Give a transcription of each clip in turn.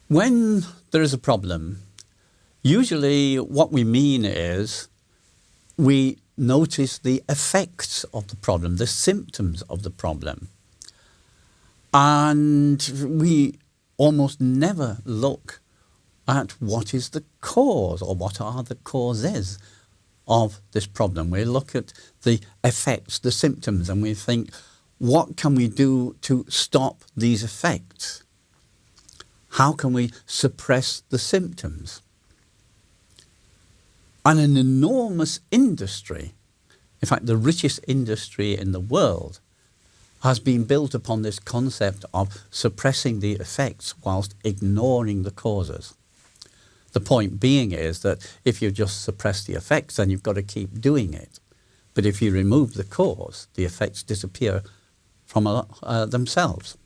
When there is a problem, usually what we mean is we notice the effects of the problem, the symptoms of the problem. And we almost never look at what is the cause or what are the causes of this problem. We look at the effects, the symptoms, and we think, what can we do to stop these effects? How can we suppress the symptoms? And an enormous industry, in fact, the richest industry in the world, has been built upon this concept of suppressing the effects whilst ignoring the causes. The point being is that if you just suppress the effects, then you've got to keep doing it. But if you remove the cause, the effects disappear from themselves.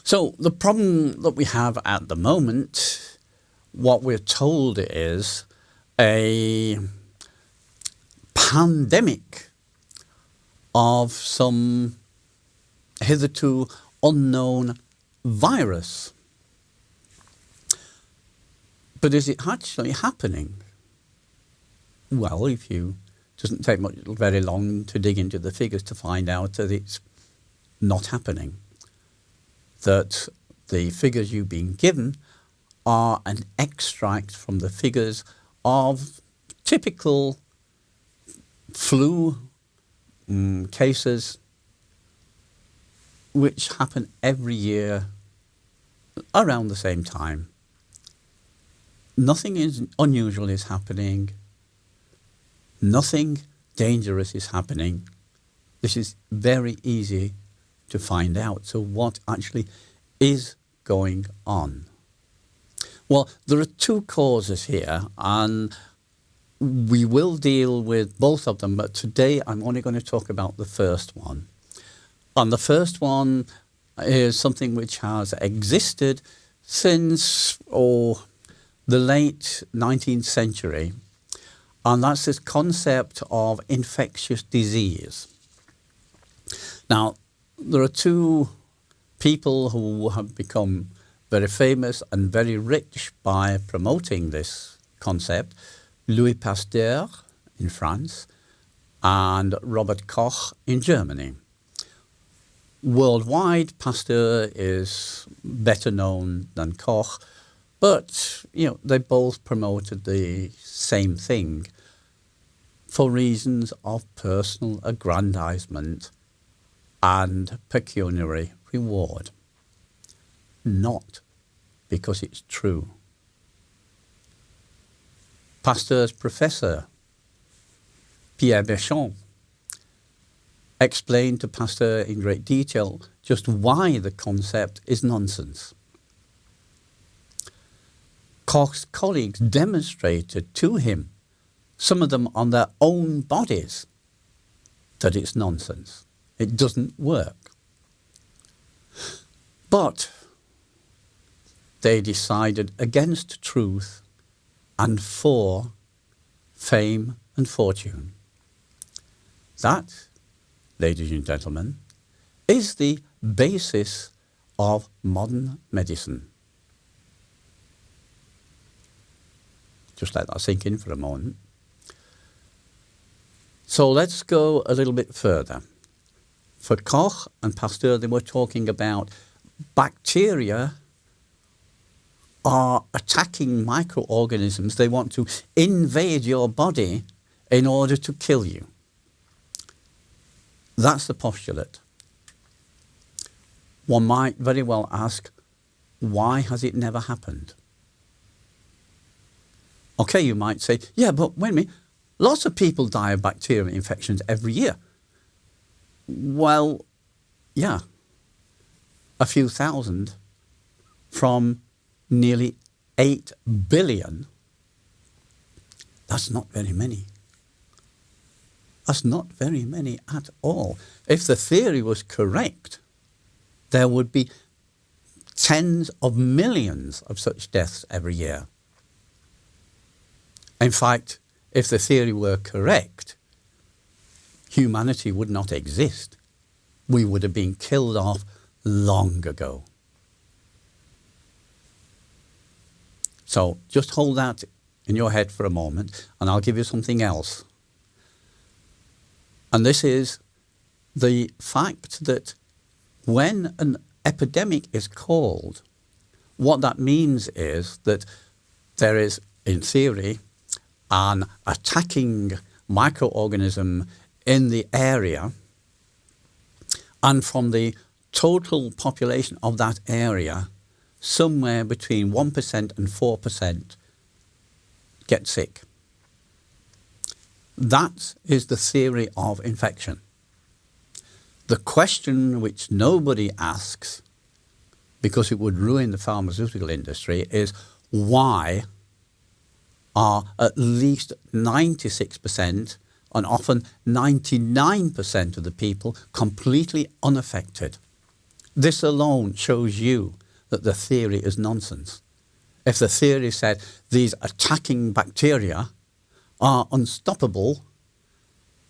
So the problem that we have at the moment, what we're told is a pandemic of some hitherto unknown virus. But is it actually happening? Well, it doesn't take very long to dig into the figures to find out that it's not happening. That the figures you've been given are an extract from the figures of typical flu cases which happen every year around the same time. Nothing unusual is happening. Nothing dangerous is happening. This is very easy to find out. So what actually is going on? Well, there are two causes here, and we will deal with both of them, but today I'm only going to talk about the first one. And the first one is something which has existed since the late 19th century, and that's this concept of infectious disease. Now, there are two people who have become very famous and very rich by promoting this concept: Louis Pasteur in France and Robert Koch in Germany. Worldwide, Pasteur is better known than Koch, but they both promoted the same thing for reasons of personal aggrandizement and pecuniary reward, not because it's true. Pasteur's professor, Pierre Béchamp, explained to Pasteur in great detail just why the concept is nonsense. Koch's colleagues demonstrated to him, some of them on their own bodies, that it's nonsense. It doesn't work. But they decided against truth and for fame and fortune. That, ladies and gentlemen, is the basis of modern medicine. Just let that sink in for a moment. So let's go a little bit further. For Koch and Pasteur, they were talking about bacteria are attacking microorganisms. They want to invade your body in order to kill you. That's the postulate. One might very well ask, why has it never happened? Okay, you might say, yeah, but wait a minute, lots of people die of bacterial infections every year. Well, yeah, a few thousand from nearly 8 billion. That's not very many. That's not very many at all. If the theory was correct, there would be tens of millions of such deaths every year. In fact, if the theory were correct, humanity would not exist. We would have been killed off long ago. So just hold that in your head for a moment, and I'll give you something else. And this is the fact that when an epidemic is called, what that means is that there is, in theory, an attacking microorganism in the area, and from the total population of that area, somewhere between 1% and 4% get sick. That is the theory of infection. The question which nobody asks, because it would ruin the pharmaceutical industry, is why are at least 96% and often 99% of the people completely unaffected? This alone shows you that the theory is nonsense. If the theory said these attacking bacteria are unstoppable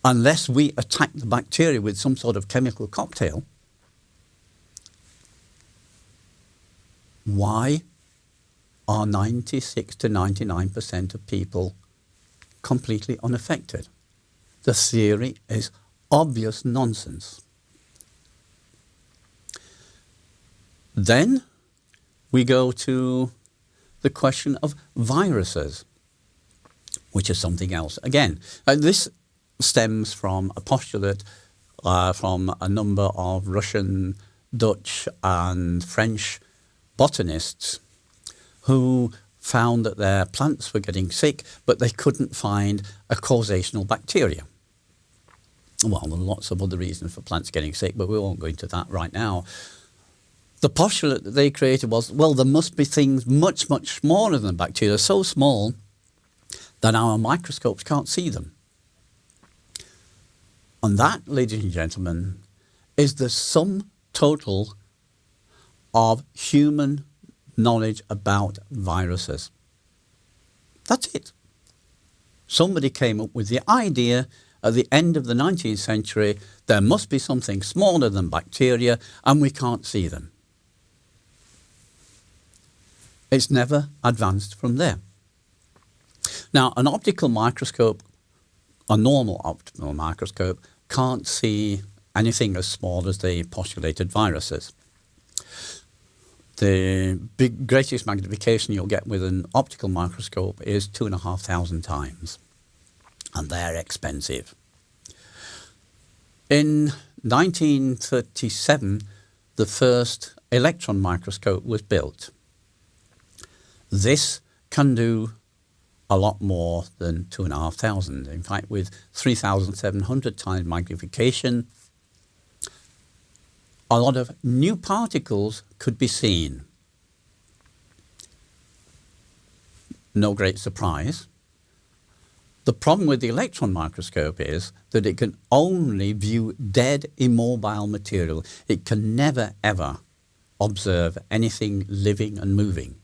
unless we attack the bacteria with some sort of chemical cocktail, why are 96 to 99% of people completely unaffected? The theory is obvious nonsense. Then we go to the question of viruses, which is something else. Again, this stems from a postulate from a number of Russian, Dutch and French botanists who found that their plants were getting sick, but they couldn't find a causational bacteria. Well, there are lots of other reasons for plants getting sick, but we won't go into that right now. The postulate that they created was, well, there must be things much, much smaller than bacteria, so small that our microscopes can't see them. And that, ladies and gentlemen, is the sum total of human knowledge about viruses. That's it. Somebody came up with the idea at the end of the 19th century, there must be something smaller than bacteria and we can't see them. It's never advanced from there. Now, an optical microscope, a normal optical microscope, can't see anything as small as the postulated viruses. The greatest magnification you'll get with an optical microscope is 2,500 times, and they're expensive. In 1937, the first electron microscope was built. This can do a lot more than 2,500. In fact, with 3,700 times magnification, a lot of new particles could be seen. No great surprise. The problem with the electron microscope is that it can only view dead, immobile material. It can never, ever observe anything living and moving.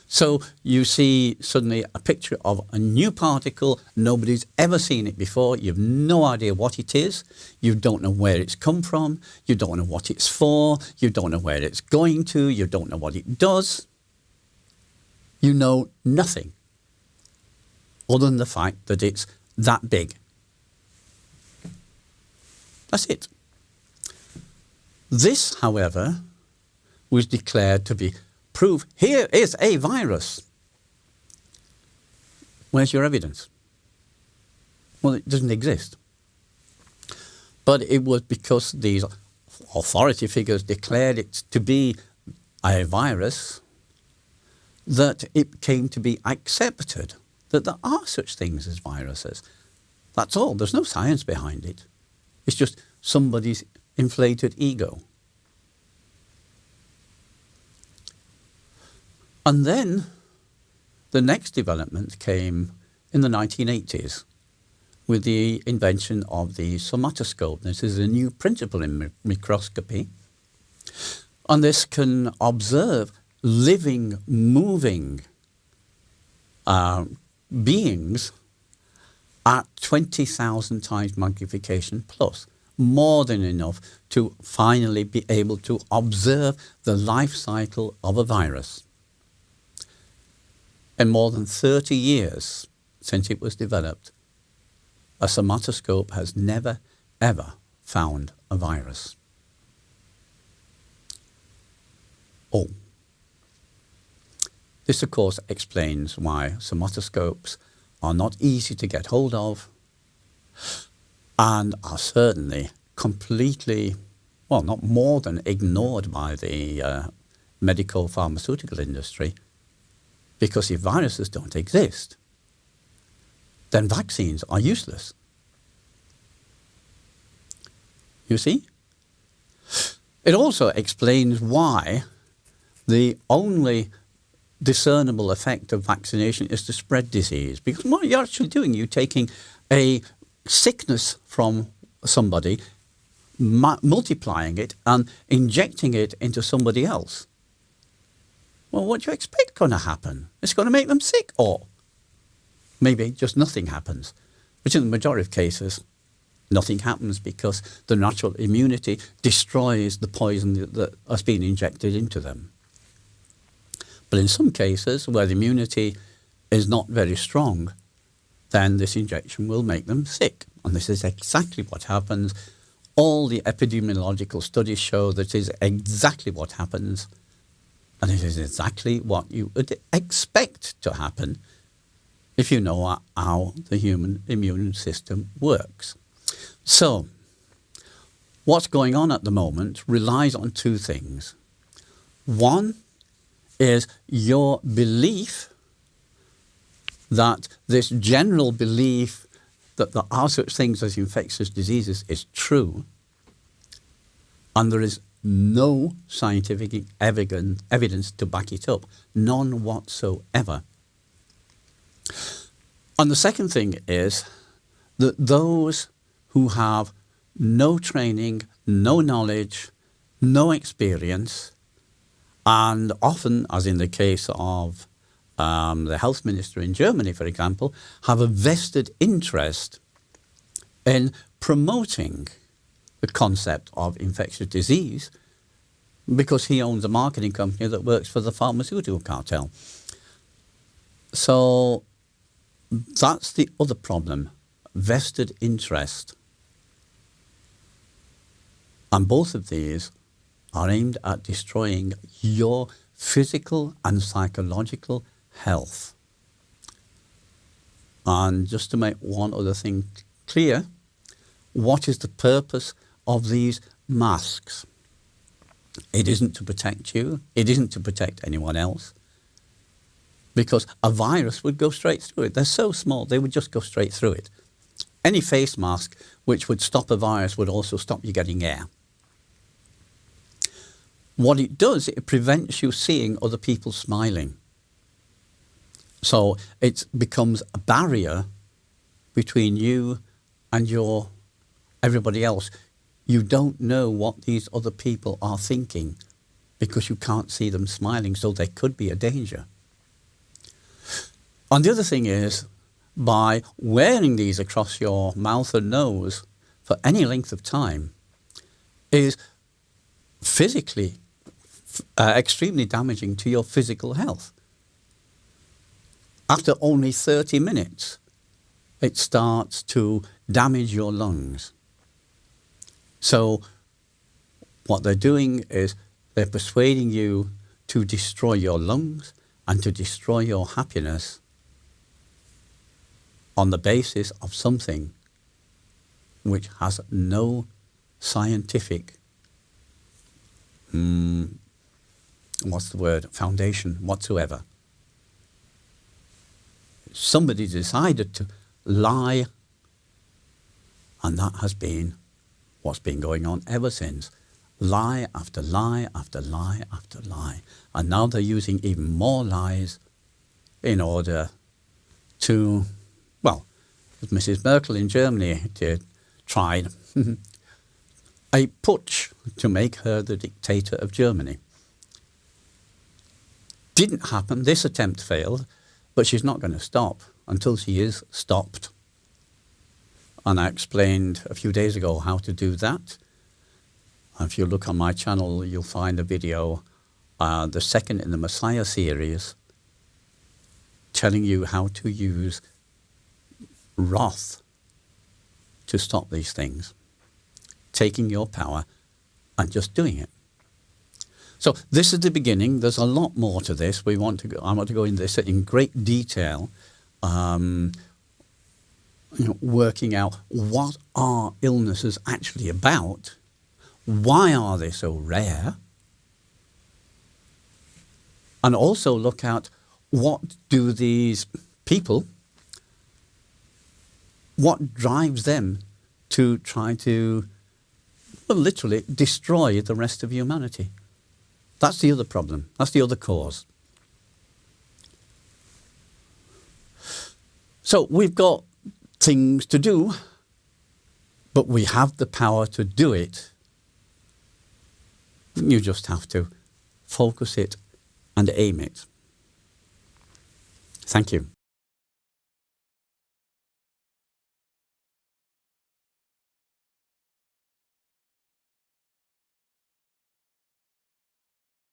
So you see suddenly a picture of a new particle. Nobody's ever seen it before. You have no idea what it is. You don't know where it's come from. You don't know what it's for. You don't know where it's going to. You don't know what it does. You know nothing other than the fact that it's that big. That's it. This, however, was declared to be proof. Here is a virus. Where's your evidence? Well, it doesn't exist. But it was because these authority figures declared it to be a virus that it came to be accepted that there are such things as viruses. That's all. There's no science behind it. It's just somebody's inflated ego. And then the next development came in the 1980s with the invention of the somatoscope. This is a new principle in microscopy. And this can observe living, moving beings at 20,000 times magnification plus. More than enough to finally be able to observe the life cycle of a virus. In more than 30 years since it was developed, a somatoscope has never, ever found a virus. Oh. This, of course, explains why somatoscopes are not easy to get hold of and are certainly completely, well, not more than ignored by the medical pharmaceutical industry, because if viruses don't exist, then vaccines are useless. You see? It also explains why the only discernible effect of vaccination is to spread disease. Because what you're actually doing, you're taking a sickness from somebody, multiplying it and injecting it into somebody else. Well, what do you expect going to happen? It's going to make them sick, or maybe just nothing happens. Which in the majority of cases, nothing happens because the natural immunity destroys the poison that has been injected into them. But in some cases where the immunity is not very strong, then this injection will make them sick. And this is exactly what happens. All the epidemiological studies show that it is exactly what happens. And it is exactly what you would expect to happen if you know how the human immune system works. So, what's going on at the moment relies on two things. One is your belief that this general belief that there are such things as infectious diseases is true, and there is no scientific evidence to back it up, none whatsoever. And the second thing is that those who have no training, no knowledge, no experience, and often, as in the case of the health minister in Germany, for example, have a vested interest in promoting the concept of infectious disease because he owns a marketing company that works for the pharmaceutical cartel. So that's the other problem, vested interest. And both of these are aimed at destroying your physical and psychological health. And just to make one other thing clear, what is the purpose of these masks? It isn't to protect you. It isn't to protect anyone else. Because a virus would go straight through it. They're so small, they would just go straight through it. Any face mask which would stop a virus would also stop you getting air. What it does, it prevents you seeing other people smiling. So it becomes a barrier between you and everybody else. You don't know what these other people are thinking because you can't see them smiling, so there could be a danger. And the other thing is, by wearing these across your mouth and nose for any length of time, is physically extremely damaging to your physical health. After only 30 minutes, it starts to damage your lungs. So what they're doing is they're persuading you to destroy your lungs and to destroy your happiness on the basis of something which has no scientific foundation whatsoever. Somebody decided to lie, and that has been what's been going on ever since. Lie after lie after lie after lie. And now they're using even more lies in order to, well, as Mrs. Merkel in Germany tried, a putsch to make her the dictator of Germany. Didn't happen. This attempt failed, but she's not going to stop until she is stopped. And I explained a few days ago how to do that. And if you look on my channel, you'll find a video, the second in the Messiah series, telling you how to use wrath to stop these things. Taking your power and just doing it. So this is the beginning. There's a lot more to this. I want to go into this in great detail, working out what are illnesses actually about, why are they so rare, and also look at what do these people, what drives them to try to, well, literally destroy the rest of humanity. That's the other problem. That's the other cause. So we've got things to do, but we have the power to do it. You just have to focus it and aim it. Thank you.